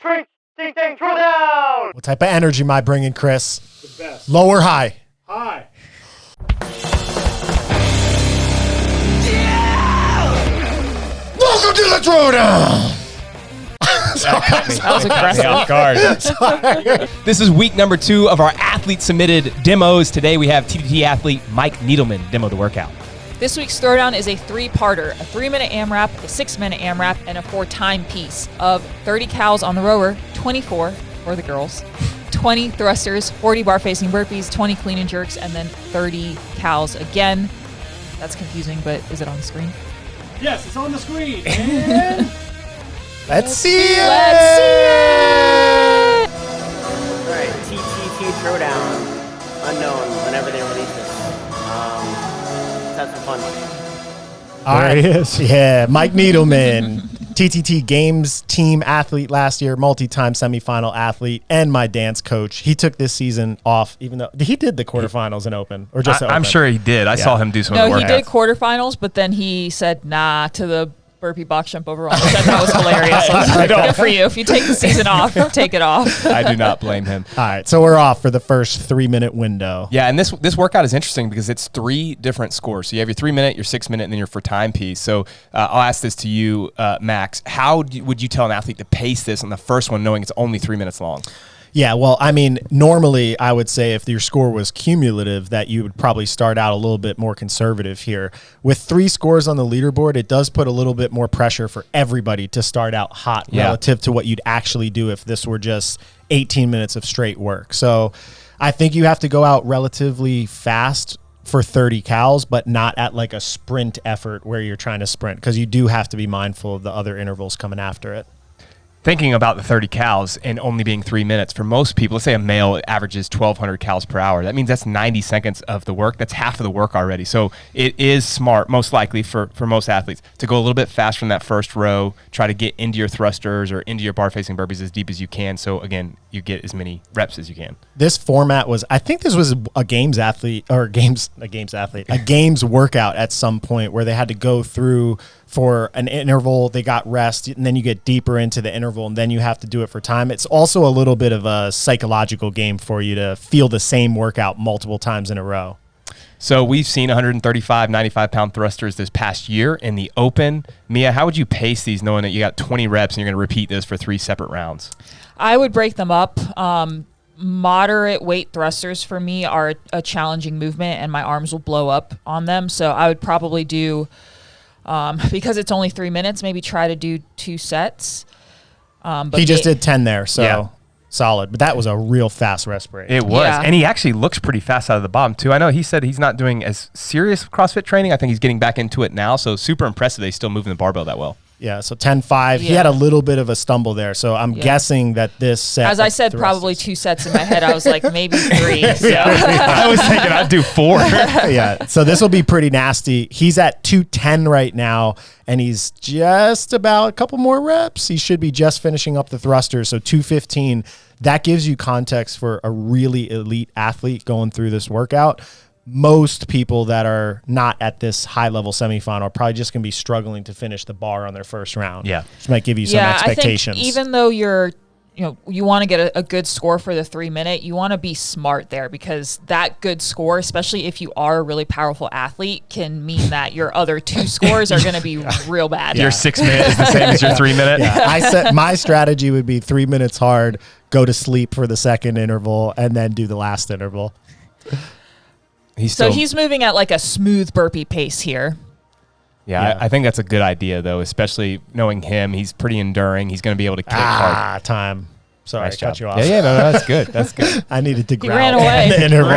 TTT THROWDOWN! What type of energy am I bringing, Chris? The best. Low or high? Hi. Welcome to the Throwdown! That was aggressive. Off guard. This is week number 2 of our athlete-submitted demos. Today we have TTT athlete Mike Needleman demo the workout. This week's throwdown is a 3-parter, a 3-minute AMRAP, a 6-minute AMRAP, and a 4-time piece of 30 cals on the rower, 24 for the girls, 20 thrusters, 40 bar-facing burpees, 20 clean and jerks, and then 30 cals again. That's confusing, but is it on the screen? Yes, it's on the screen. And Let's see it! Let's see it! All right, TTT Throwdown. Unknown whenever they release this. Let's have some fun. All right. he is. Yeah, Mike Needleman, TTT Games team athlete last year, multi-time semifinal athlete, and my dance coach. He took this season off, even though he did the quarterfinals and open, or just the I'm open? sure he did. I saw him do some of No, the he workouts. did quarterfinals, but then he said nah to the burpee box jump overall, which I thought was hilarious. Good for you. If you take the season off, take it off. I do not blame him. All right, so we're off for the first 3-minute window. Yeah, and this workout is interesting because it's 3 different scores. So you have your 3-minute, your 6-minute, and then your for time piece. So I'll ask this to you, Max. How would you tell an athlete to pace this on the first one, knowing it's only 3 minutes long? Yeah, well, I mean, normally I would say if your score was cumulative that you would probably start out a little bit more conservative here. With 3 scores on the leaderboard, it does put a little bit more pressure for everybody to start out hot relative to what you'd actually do if this were just 18 minutes of straight work. So I think you have to go out relatively fast for 30 cals, but not at like a sprint effort where you're trying to sprint, because you do have to be mindful of the other intervals coming after it. Thinking about the 30 cals and only being 3 minutes, for most people, let's say a male averages 1,200 cals per hour. That means that's 90 seconds of the work. That's half of the work already. So it is smart, most likely for most athletes, to go a little bit faster in that first row, try to get into your thrusters or into your bar-facing burpees as deep as you can. So again, you get as many reps as you can. This format was, I think this was a games workout at some point where they had to go through for an interval, they got rest, and then you get deeper into the interval, and then you have to do it for time. It's also a little bit of a psychological game for you to feel the same workout multiple times in a row. So we've seen 135, 95-pound thrusters this past year in the open. Mia, how would you pace these knowing that you got 20 reps and you're going to repeat this for 3 separate rounds? I would break them up. Moderate weight thrusters for me are a challenging movement, and my arms will blow up on them. So I would probably do, because it's only 3 minutes, maybe try to do 2 sets. But He just did 10 there, so Yeah. solid. But that was a real fast rest break. It was. Yeah. And he actually looks pretty fast out of the bottom, too. I know he said he's not doing as serious CrossFit training. I think he's getting back into it now. So super impressive that he's still moving the barbell that well. Yeah, so 10-5. He Yeah. had a little bit of a stumble there, so I'm guessing that this set... As I said, the rest probably is- 2 sets in my head. I was like, maybe 3. So. I was thinking I'd do 4. Yeah, so this will be pretty nasty. He's at 210 right now, and he's just about a couple more reps. He should be just finishing up the thrusters, so 215. That gives you context for a really elite athlete going through this workout. Most people that are not at this high-level semifinal are probably just going to be struggling to finish the bar on their first round. Yeah. Which might give you some expectations. I think even though you want to get a good score for the 3-minute, you want to be smart there, because that good score, especially if you are a really powerful athlete, can mean that your other 2 scores are going to be real bad. Your 6-minute is the same as your 3-minute. Yeah, I said my strategy would be 3 minutes hard, go to sleep for the second interval, and then do the last interval. So he's moving at like a smooth burpee pace here. Yeah. I think that's a good idea, though, especially knowing him. He's pretty enduring. He's going to be able to kick hard. Time. Sorry, Nice I cut job. you off. Yeah, no, that's good. That's good. I needed to growl. ran away. in the interval.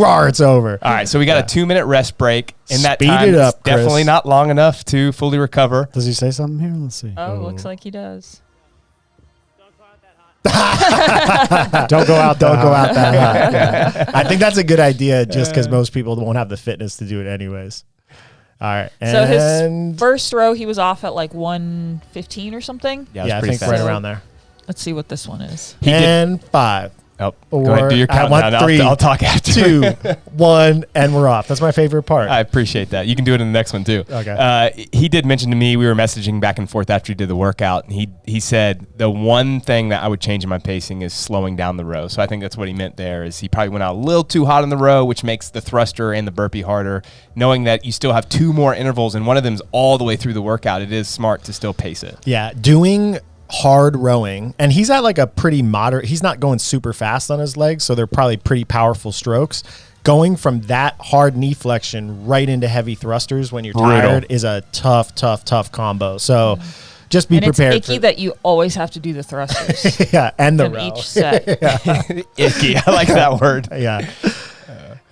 Rawr, it's over. All right, so we got a 2-minute rest break. In that Speed time, it it's up, Chris. definitely not long enough to fully recover. Does he say something here? Let's see. Oh, looks like he does. Don't go out. Don't go out that high. Yeah. I think that's a good idea just because most people won't have the fitness to do it anyways. All right. So his And first row, he was off at like 115 or something. Yeah, it was yeah, I pretty think fast. right around there. Let's see what this one is. He did- And 5, Oh, Or go ahead, do your I want countdown. 3, I'll talk after. 2, 1, and we're off. That's my favorite part. I appreciate that. You can do it in the next one too. Okay. He did mention to me, we were messaging back and forth after he did the workout, and he said the one thing that I would change in my pacing is slowing down the row. So I think that's what he meant there. Is he probably went out a little too hot on the row, which makes the thruster and the burpee harder. Knowing that you still have 2 more intervals and one of them's all the way through the workout, it is smart to still pace it. Yeah, doing hard rowing, and he's at like a pretty moderate, he's not going super fast on his legs, so they're probably pretty powerful strokes. Going from that hard knee flexion right into heavy thrusters when you're tired is a tough combo. So just be prepared. It's icky that you always have to do the thrusters. Yeah, and the in row. each set. Icky. I like that word. Yeah.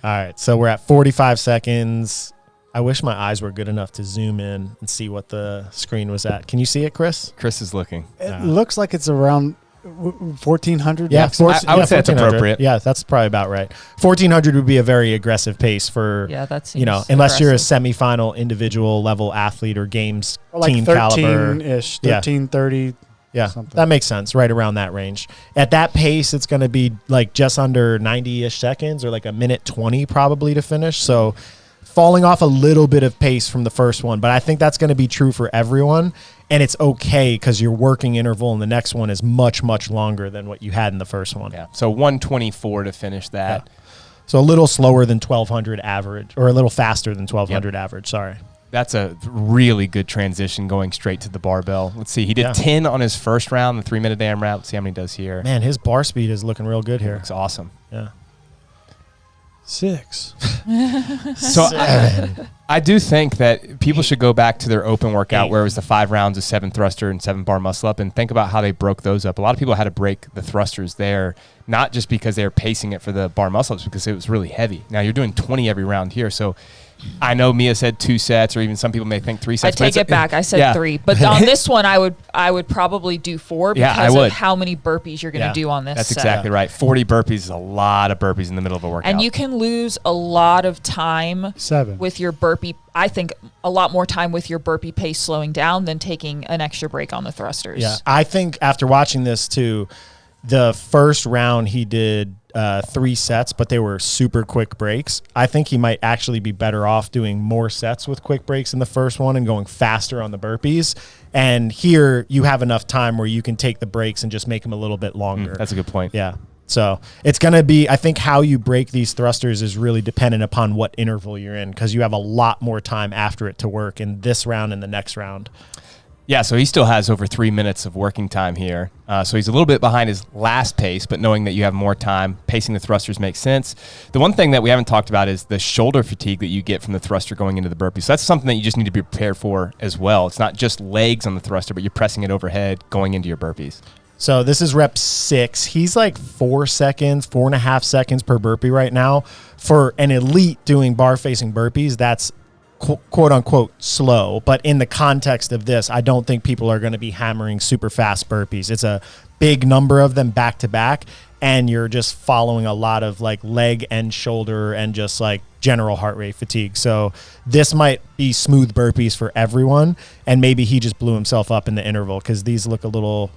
All right, so we're at 45 seconds. I wish my eyes were good enough to zoom in and see what the screen was at. Can you see it, Chris? Chris is looking. It looks like it's around 1,400. Yeah, maximum. I would say it's 1400. appropriate. Yeah, that's probably about right. 1,400 would be a very aggressive pace for, Yeah, that seems you know, unless you're a aggressive. semifinal individual level athlete or games Or like team caliber. 13-ish, Yeah. 1330. Yeah, something. that makes sense. Right around that range. At that pace, it's going to be like just under 90-ish seconds or like a minute 20 probably to finish. So falling off a little bit of pace from the first one, but I think that's going to be true for everyone. And it's okay because your working interval in the next one is much, much longer than what you had in the first one. Yeah. So 124 to finish that. Yeah. So a little slower than 1,200 average, or a little faster than 1,200 average. Sorry. That's a really good transition going straight to the barbell. Let's see. He did 10 on his first round, the 3-minute AMRAP. Let's see how many he does here. Man, his bar speed is looking real good here. Looks awesome. Yeah. 6. So I do think that people should go back to their open workout where it was the 5 rounds of 7 thruster and 7 bar muscle up and think about how they broke those up. A lot of people had to break the thrusters there, not just because they were pacing it for the bar muscle ups, because it was really heavy. Now you're doing 20 every round here. So I know Mia said 2 sets, or even some people may think 3 I sets. but take it back. I said 3, but on this one, I would probably do 4 Yeah, I because would. of how many burpees you're going to do on this. That's set. exactly right. 40 burpees is a lot of burpees in the middle of a workout. And you can lose a lot of time 7. with your burpee. I think a lot more time with your burpee pace slowing down than taking an extra break on the thrusters. Yeah, I think after watching this too, the first round he did 3 sets, but they were super quick breaks. I think he might actually be better off doing more sets with quick breaks in the first one and going faster on the burpees. And here you have enough time where you can take the breaks and just make them a little bit longer. That's a good point. Yeah. So it's going to be, I think how you break these thrusters is really dependent upon what interval you're in, because you have a lot more time after it to work in this round and the next round. Yeah, so he still has over 3 minutes of working time here. So he's a little bit behind his last pace, but knowing that you have more time, pacing the thrusters makes sense. The one thing that we haven't talked about is the shoulder fatigue that you get from the thruster going into the burpee. So that's something that you just need to be prepared for as well. It's not just legs on the thruster, but you're pressing it overhead going into your burpees. So this is rep 6. He's like 4.5 seconds per burpee right now. For an elite doing bar facing burpees, that's quote unquote slow, but in the context of this, I don't think people are going to be hammering super fast burpees. It's a big number of them back to back, and you're just following a lot of like leg and shoulder and just like general heart rate fatigue. So this might be smooth burpees for everyone, and maybe he just blew himself up in the interval because these look a little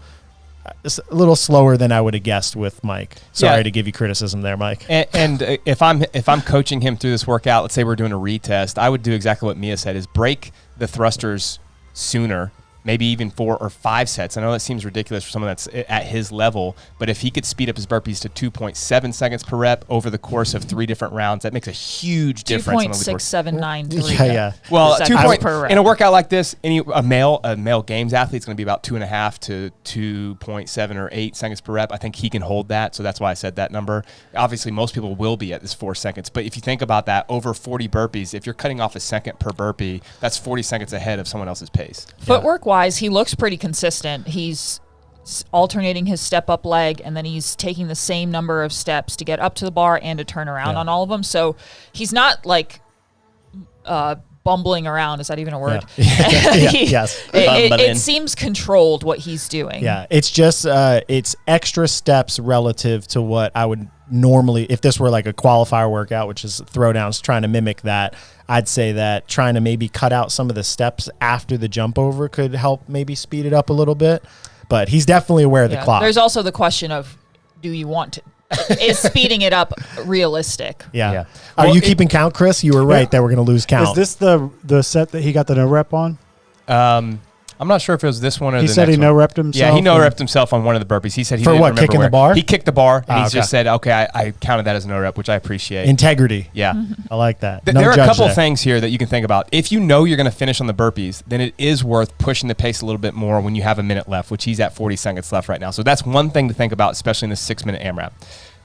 slower than I would have guessed with Mike. Sorry to give you criticism there, Mike. And if I'm coaching him through this workout, let's say we're doing a retest, I would do exactly what Mia said: is break the thrusters sooner, maybe even 4 or 5 sets. I know that seems ridiculous for someone that's at his level, but if he could speed up his burpees to 2.7 seconds per rep over the course of 3 different rounds, that makes a huge difference. 2.6793. Yeah. Well, 2 point per rep. in a workout like this, a male games athlete is going to be about 2.5 to 2.7 or 8 seconds per rep. I think he can hold that, so that's why I said that number. Obviously, most people will be at this 4 seconds, but if you think about that, over 40 burpees, if you're cutting off a second per burpee, that's 40 seconds ahead of someone else's pace. Footwork-wise, he looks pretty consistent. He's alternating his step-up leg, and then he's taking the same number of steps to get up to the bar and to turn around on all of them. So he's not like bumbling around. Is that even a word? Yes. It seems controlled what he's doing. Yeah, it's just it's extra steps relative to what I would normally, if this were like a qualifier workout, which is throwdowns, trying to mimic that. I'd say that trying to maybe cut out some of the steps after the jump over could help maybe speed it up a little bit. But he's definitely aware of the clock. There's also the question of, do you want is speeding it up realistic. Yeah. Yeah. Are Well, you keeping count, Chris? You were right that we're going to lose count. Is this the set that he got the no rep on? I'm not sure if it was this one or He the said next he no one. repped himself. Yeah, he no and- repped himself on one of the burpees. He said he For didn't what, remember kicking the where. bar? He kicked the bar, and Ah, he just okay. said, okay, I counted that as a no rep, which I appreciate. Integrity. Yeah. I like that. There No are a judge couple there. things here that you can think about. If you know you're going to finish on the burpees, then it is worth pushing the pace a little bit more when you have a minute left, which he's at 40 seconds left right now. So that's one thing to think about, especially in the 6-minute AMRAP.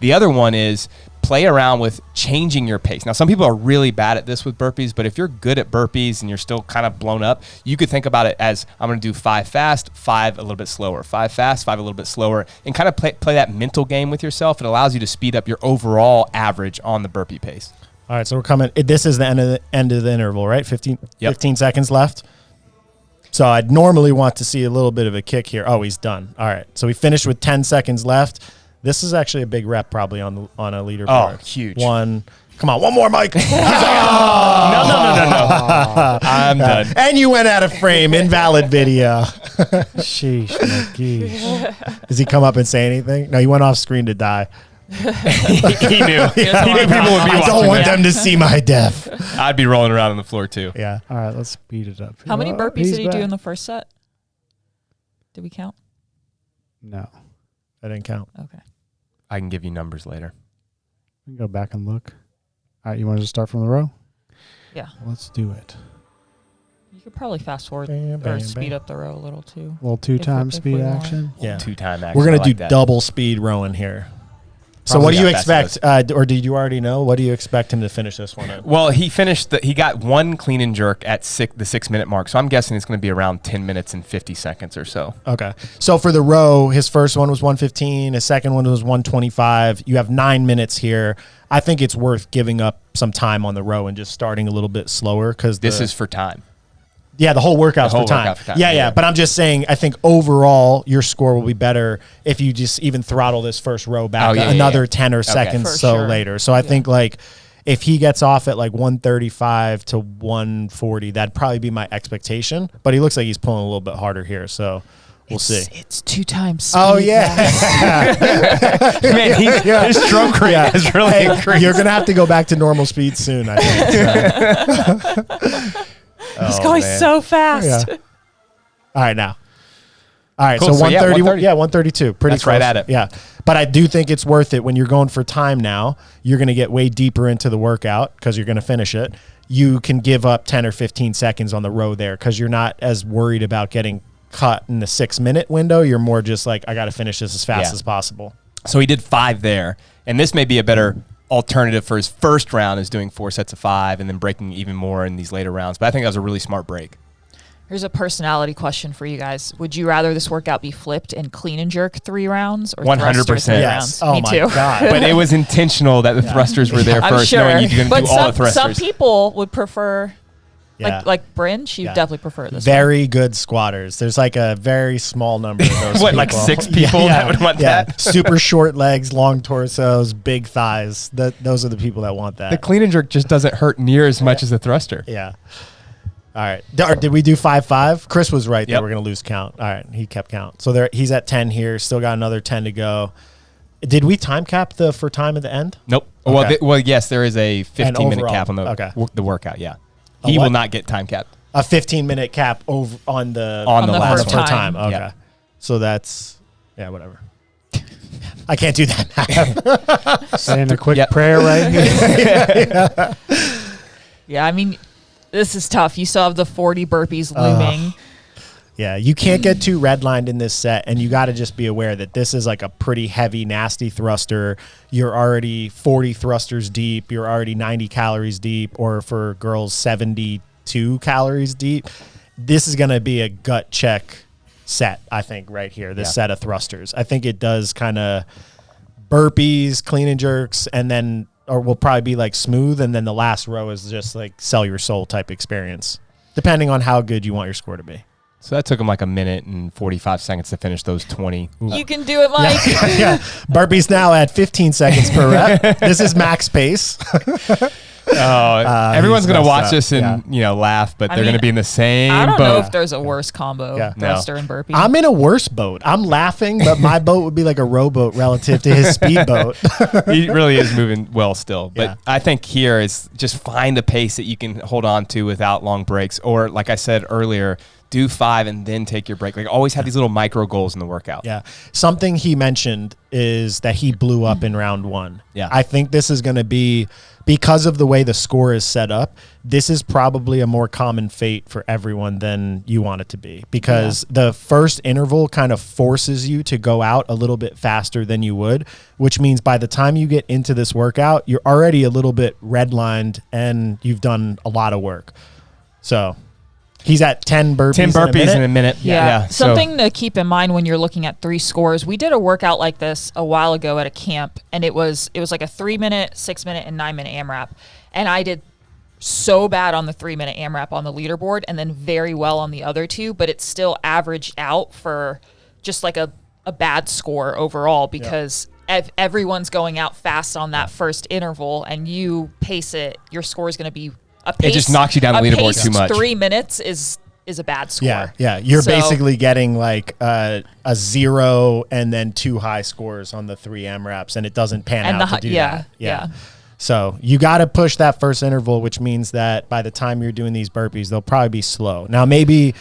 The other one is play around with changing your pace. Now, some people are really bad at this with burpees, but if you're good at burpees and you're still kind of blown up, you could think about it as I'm going to do 5 fast, 5 a little bit slower, 5 fast, 5 a little bit slower, and kind of play that mental game with yourself. It allows you to speed up your overall average on the burpee pace. All right, so we're coming. This is the end of the interval, right? 15 seconds left. So I'd normally want to see a little bit of a kick here. Oh, he's done. All right, so we finished with 10 seconds left. This is actually a big rep probably on a leaderboard. Oh, huge. One. Come on, one more, Mike. No. I'm done. And you went out of frame. Invalid video. Sheesh, McGee. Does he come up and say anything? No, he went off screen to die. He knew. He knew people would be I watching don't want that. them to see my death. I'd be rolling around on the floor too. Yeah. All right, let's speed it up. How many Oh, burpees he's did he do back. in the first set? Did we count? No. I didn't count. Okay. I can give you numbers later. We can go back and look. All right, you want to just start from the row? Yeah. Let's do it. You could probably fast forward Bam, or bam, speed bam. up the row a little too. A little 2-time if speed we want. action. Yeah. 2-time action. We're going I to like do that. double speed rowing here. So Probably what do you got fast expect? Or did you already know? What do you expect him to finish this one at? Well, he got one clean and jerk at the 6-minute mark. So I'm guessing it's going to be around 10 minutes and 50 seconds or so. Okay. So for the row, his first one was 115. His second one was 125. You have 9 minutes here. I think it's worth giving up some time on the row and just starting a little bit slower because This is for time. Yeah, the whole workout's The whole for time. workout for time, Yeah, yeah. But I'm just saying, I think overall your score will be better if you just even throttle this first row back another 10 or seconds For so sure. later. So I think like if he gets off at like 135 to 140, that'd probably be my expectation. But he looks like he's pulling a little bit harder here, so we'll see. It's 2 times speed. Oh yeah, Man, his stroke rate has really increased. You're gonna have to go back to normal speed soon. I think. He's Oh, going man. so fast. Yeah. All right, now. All right, Cool, so so yeah, 130. 130. Yeah, 132. Pretty That's right close. at it. Yeah. But I do think it's worth it when you're going for time now. You're going to get way deeper into the workout because you're going to finish it. You can give up 10 or 15 seconds on the row there because you're not as worried about getting cut in the 6-minute window. You're more just like, I got to finish this as fast Yeah. as possible. So he did 5 there. And this may be a better alternative for his first round, is doing 4 sets of 5 and then breaking even more in these later rounds. But I think that was a really smart break. Here's a personality question for you guys. Would you rather this workout be flipped and clean and jerk 3 rounds or 100%. thruster 3 Yes. rounds? Oh Me my too. God. But it was intentional that the thrusters were there I'm first, sure. knowing you're going to But do all the thrusters. some people would prefer, Yeah. like Bryn, she Yeah. would definitely prefer this. Very good squatters. There's like a very small number of those What, like people. 6 people that would want that? Super short legs, long torsos, big thighs. Those are the people that want that. The clean and jerk just doesn't hurt near as much as the thruster. Yeah. All right. Did we do 5-5? Chris was right. Yep. That we're going to lose count. All right. He kept count. So he's at 10 here. Still got another 10 to go. Did we time cap for time at the end? Nope. Okay. Well, yes, there is a 15-minute overall. cap on Okay. the workout, yeah. A He what? will not get time capped. A 15-minute cap over on the On the last first one. time. Okay. Yeah. So that's whatever. I can't do that. Saying a quick Yep. prayer right here. Yeah, I mean, this is tough. You still have the 40 burpees looming. Yeah, you can't get too redlined in this set, and you got to just be aware that this is like a pretty heavy, nasty thruster. You're already 40 thrusters deep. You're already 90 calories deep, or for girls, 72 calories deep. This is going to be a gut check set, I think, right here, this set of thrusters. I think it does kind of burpees, clean and jerks, and then, or will probably be like smooth, and then the last row is just like sell your soul type experience, depending on how good you want your score to be. So that took him like a minute and 45 seconds to finish those 20. You can do it, Mike. Yeah. Burpees now at 15 seconds per rep. This is max pace. Everyone's he's going to messed watch up. this and laugh, but they're going to be in the same I don't boat. know if there's a worse combo, Yeah. thruster and burpee. I'm in a worse boat. I'm laughing, but my boat would be like a rowboat relative to his speedboat. He really is moving well still. But Yeah. I think here is just find a pace that you can hold on to without long breaks. Or like I said earlier, do 5 and then take your break. Like always have these little micro goals in the workout. Yeah. Something he mentioned is that he blew up in round 1. Yeah. I think this is going to be, because of the way the score is set up, this is probably a more common fate for everyone than you want it to be, because the first interval kind of forces you to go out a little bit faster than you would, which means by the time you get into this workout, you're already a little bit redlined and you've done a lot of work. So he's at 10 burpees, 10 burpees in a minute. Yeah. So- Something to keep in mind when you're looking at 3 scores. We did a workout like this a while ago at a camp, and it was like a 3-minute, 6-minute, and 9-minute AMRAP. And I did so bad on the 3-minute AMRAP on the leaderboard and then very well on the other 2, but it still averaged out for just like a bad score overall, because if everyone's going out fast on that first interval and you pace it, your score is going to be a pace. It just knocks you down the a leaderboard pace too much. 3 minutes is a bad score. Yeah, yeah. You're So- basically getting like a 0 and then 2 high scores on the 3 AMRAPs, and it doesn't pan And out the to do yeah, that. yeah. So you got to push that first interval, which means that by the time you're doing these burpees, they'll probably be slow. Now, maybe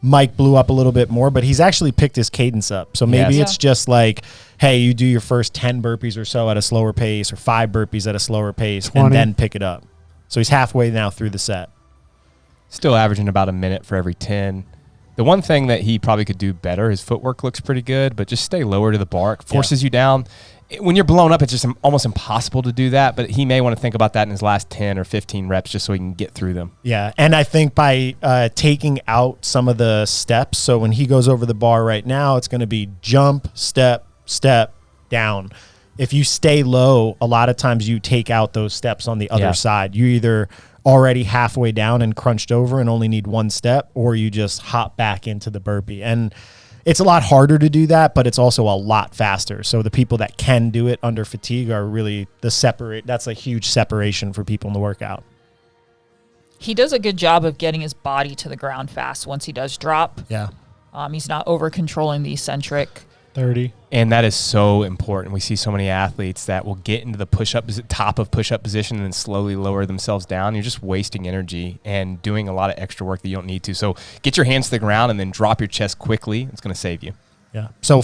Mike blew up a little bit more, but he's actually picked his cadence up. So maybe Yes. it's just like, hey, you do your first 10 burpees or so at a slower pace, or 5 burpees at a slower pace, 20. and then pick it up. So he's halfway now through the set. Still averaging about a minute for every 10. The one thing that he probably could do better, his footwork looks pretty good, but just stay lower to the bar. It forces you down. When you're blown up, it's just almost impossible to do that, but he may want to think about that in his last 10 or 15 reps just so he can get through them. Yeah, and I think by taking out some of the steps, so when he goes over the bar right now, it's going to be jump, step, step, down. If you stay low, a lot of times you take out those steps on the other side. You either already halfway down and crunched over and only need 1 step, or you just hop back into the burpee. And it's a lot harder to do that, but it's also a lot faster. So the people that can do it under fatigue are really that's a huge separation for people in the workout. He does a good job of getting his body to the ground fast once he does drop. Yeah. He's not over controlling the eccentric. 30. And that is so important. We see so many athletes that will get into the top of push-up position and then slowly lower themselves down. You're just wasting energy and doing a lot of extra work that you don't need to. So get your hands to the ground and then drop your chest quickly. It's going to save you. Yeah. So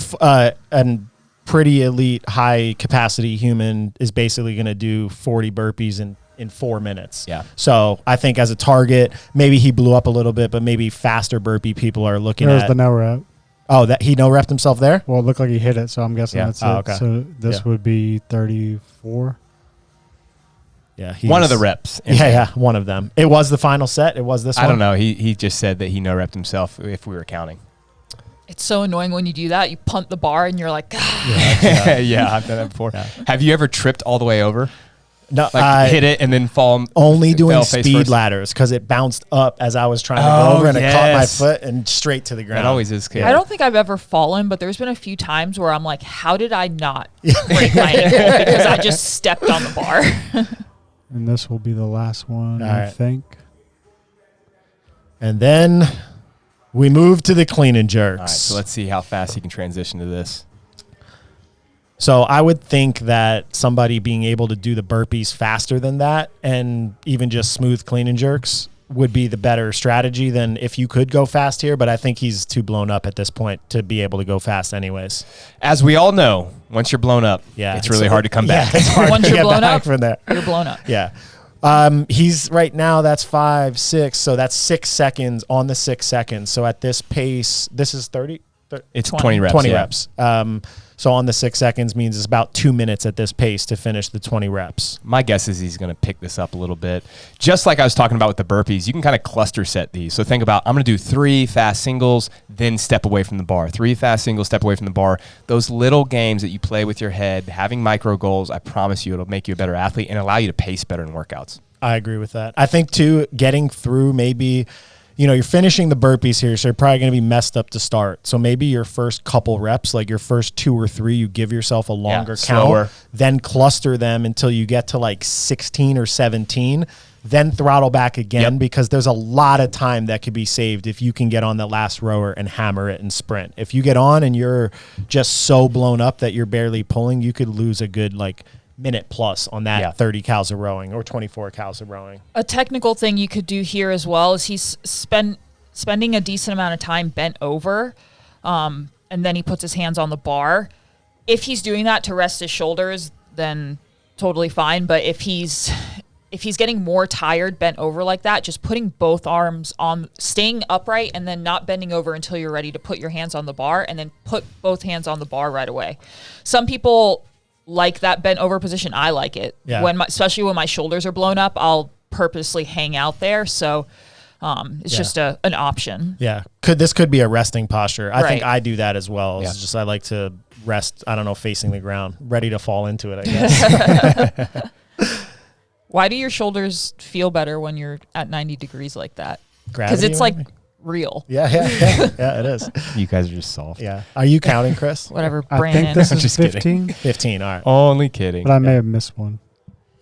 and pretty elite, high capacity human is basically going to do 40 burpees in 4 minutes. Yeah. So I think as a target, maybe he blew up a little bit, but maybe faster burpee people are looking There's at. the no rep. Oh, that he no-repped himself there? Well, it looked like he hit it, so I'm guessing Yeah. that's Oh, it. okay. So this Yeah. would be 34. Yeah. One of the reps. Yeah, one of them. It was the final set. It was this one. I don't know. He just said that he no-repped himself if we were counting. It's so annoying when you do that. You punt the bar and you're like, "God." Yeah, I've done that before. Have you ever tripped all the way over? No, Like hit it and then fall? only doing fell face speed first? ladders because it bounced up as I was trying to Oh, go over, and it caught my yes. foot and straight to the ground. That always is scary. I don't think I've ever fallen, but there's been a few times where I'm like, how did I not break my ankle? Because I just stepped on the bar. And this will be the last one, All I right. think. And then we move to the clean and jerks. All right, so let's see how fast he can transition to this. So I would think that somebody being able to do the burpees faster than that and even just smooth clean and jerks would be the better strategy than if you could go fast here. But I think he's too blown up at this point to be able to go fast anyways. As we all know, once you're blown up, it's really hard to come back. Yeah, it's hard Once to you're get blown back up, from there. You're blown up. Yeah. He's right now, that's 5, 6. So that's 6 seconds on the 6 seconds. So at this pace, this is 30. It's 20. 20 reps. 20 yeah. reps. So on the 6 seconds means it's about 2 minutes at this pace to finish the 20 reps. My guess is he's going to pick this up a little bit. Just like I was talking about with the burpees, you can kind of cluster set these. So think about, I'm going to do 3 fast singles, then step away from the bar. 3 fast singles, step away from the bar. Those little games that you play with your head, having micro goals, I promise you it'll make you a better athlete and allow you to pace better in workouts. I agree with that. I think, too, getting through maybe you're finishing the burpees here, so you're probably going to be messed up to start. So maybe your first couple reps, like your first 2 or 3, you give yourself a longer count, slower. then cluster them until you get to like 16 or 17, then throttle back again, because there's a lot of time that could be saved if you can get on the last rower and hammer it and sprint. If you get on and you're just so blown up that you're barely pulling, you could lose a good like minute plus on that 30 cows of rowing or 24 cows of rowing. A technical thing you could do here as well is he's spending a decent amount of time bent over, and then he puts his hands on the bar. If he's doing that to rest his shoulders, then totally fine. But if he's getting more tired bent over like that, just putting both arms on, staying upright and then not bending over until you're ready to put your hands on the bar, and then put both hands on the bar right away. Some people like that bent over position. I like it. Yeah. Especially when my shoulders are blown up, I'll purposely hang out there. So it's just an option. Yeah. This could be a resting posture. I think Right. I do that as well. Yeah. It's just I like to rest, I don't know, facing the ground, ready to fall into it, I guess. Why do your shoulders feel better when you're at 90 degrees like that? Because Gravity, it's like maybe? real. Yeah, it is. You guys are just soft. Yeah. Are you counting, Chris? Whatever, I Brandon. think this is Just 15, 15. All right. Only kidding. but I may have missed one.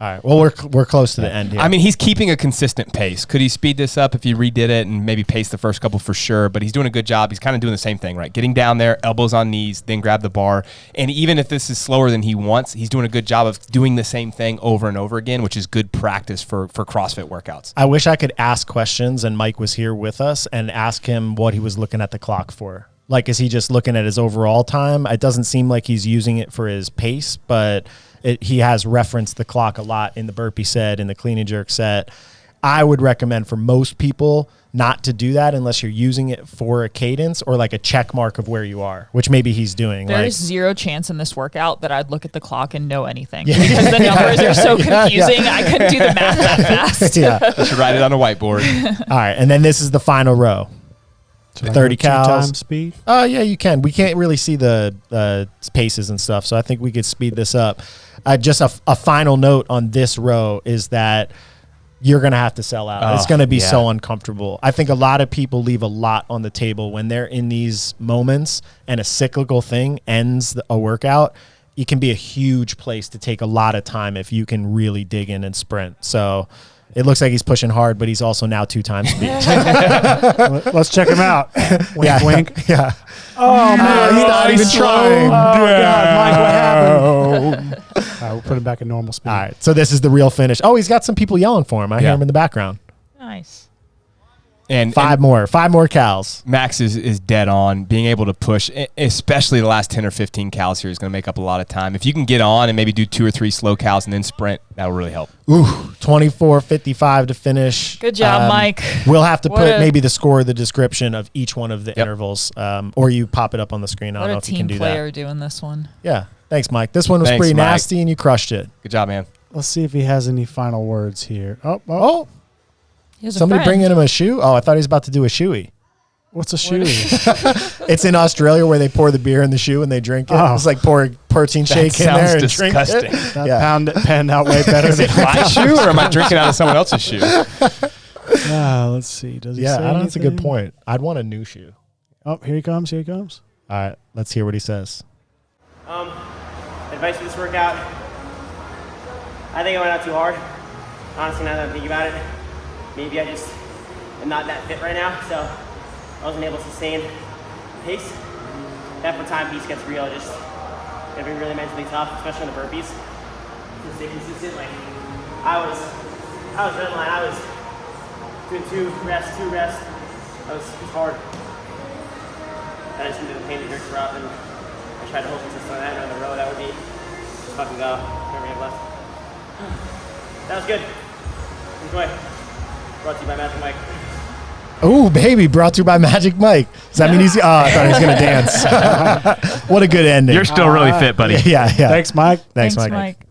All right. Well, we're close to the end here. I mean, he's keeping a consistent pace. Could he speed this up if he redid it and maybe pace the first couple for sure? But he's doing a good job. He's kind of doing the same thing, right? Getting down there, elbows on knees, then grab the bar. And even if this is slower than he wants, he's doing a good job of doing the same thing over and over again, which is good practice for CrossFit workouts. I wish I could ask questions and Mike was here with us and ask him what he was looking at the clock for. Like, is he just looking at his overall time? It doesn't seem like he's using it for his pace, but he has referenced the clock a lot in the burpee set, in the clean and jerk set. I would recommend for most people not to do that unless you're using it for a cadence or like a check mark of where you are, which maybe he's doing. There's zero chance in this workout that I'd look at the clock and know anything Yeah. because the numbers are so confusing. I couldn't do the math that fast. Yeah. You should write it on a whiteboard. All right. And then this is the final row. Should I 30 go 2 cows. times speed. Oh, yeah, you can. We can't really see the paces and stuff, so I think we could speed this up. Just a final note on this row is that you're going to have to sell out. It's going to be so uncomfortable. I think a lot of people leave a lot on the table when they're in these moments and a cyclical thing ends a workout. It can be a huge place to take a lot of time if you can really dig in and sprint. So it looks like he's pushing hard, but he's also now 2 times speed. Let's check him out. Wink, wink. Yeah. Oh, man. he's not even trying. Oh, God, Mike, what happened? All right, we'll put him back at normal speed. All right, so this is the real finish. Oh, he's got some people yelling for him. I hear him in the background. Nice. And 5 more cows. Max is dead on. Being able to push, especially the last 10 or 15 cows here, is going to make up a lot of time. If you can get on and maybe do 2 or 3 slow cows and then sprint, that'll really help. Ooh, 24:55 to finish. Good job, Mike. We'll have to What put a- maybe the score, the description of each one of the intervals, or you pop it up on the screen. I don't What know a if you can team do player that. doing this one. Yeah, thanks, Mike. This one was Thanks, pretty Mike. nasty, and you crushed it. Good job, man. Let's see if he has any final words here. Oh, He has a somebody friend. bringing him a shoe? Oh, I thought he was about to do a shoey. What's a shoe? It's in Australia where they pour the beer in the shoe and they drink it. Oh. It's like pour a protein shake in sounds there and disgusting. drink it. That Yeah. panned out way better Is it than my shoe or am I drinking out of someone else's shoe? Let's see. Does he say That's a good anything? point. I'd want a new shoe. Oh, here he comes. Here he comes. All right, let's hear what he says. Advice for this workout. I think I went out too hard. Honestly, now that I'm thinking about it, maybe I just am not that fit right now, so I wasn't able to sustain the pace. That for time piece gets real, just gonna be really mentally tough, especially on the burpees. To stay consistent, like I was running line, I was doing two rests. It was hard. I just did the pain and jerks route, and I tried to hold consistent on that, and on the road, that would be just fucking go, whatever we have left. That was good. Enjoy. Brought to you by Magic Mike. Ooh, baby, brought to you by Magic Mike. Does that mean he's? Oh, I thought he was gonna dance. What a good ending. You're still really fit, buddy. Yeah. Thanks, Mike. Thanks, Thanks, Mike. Mike.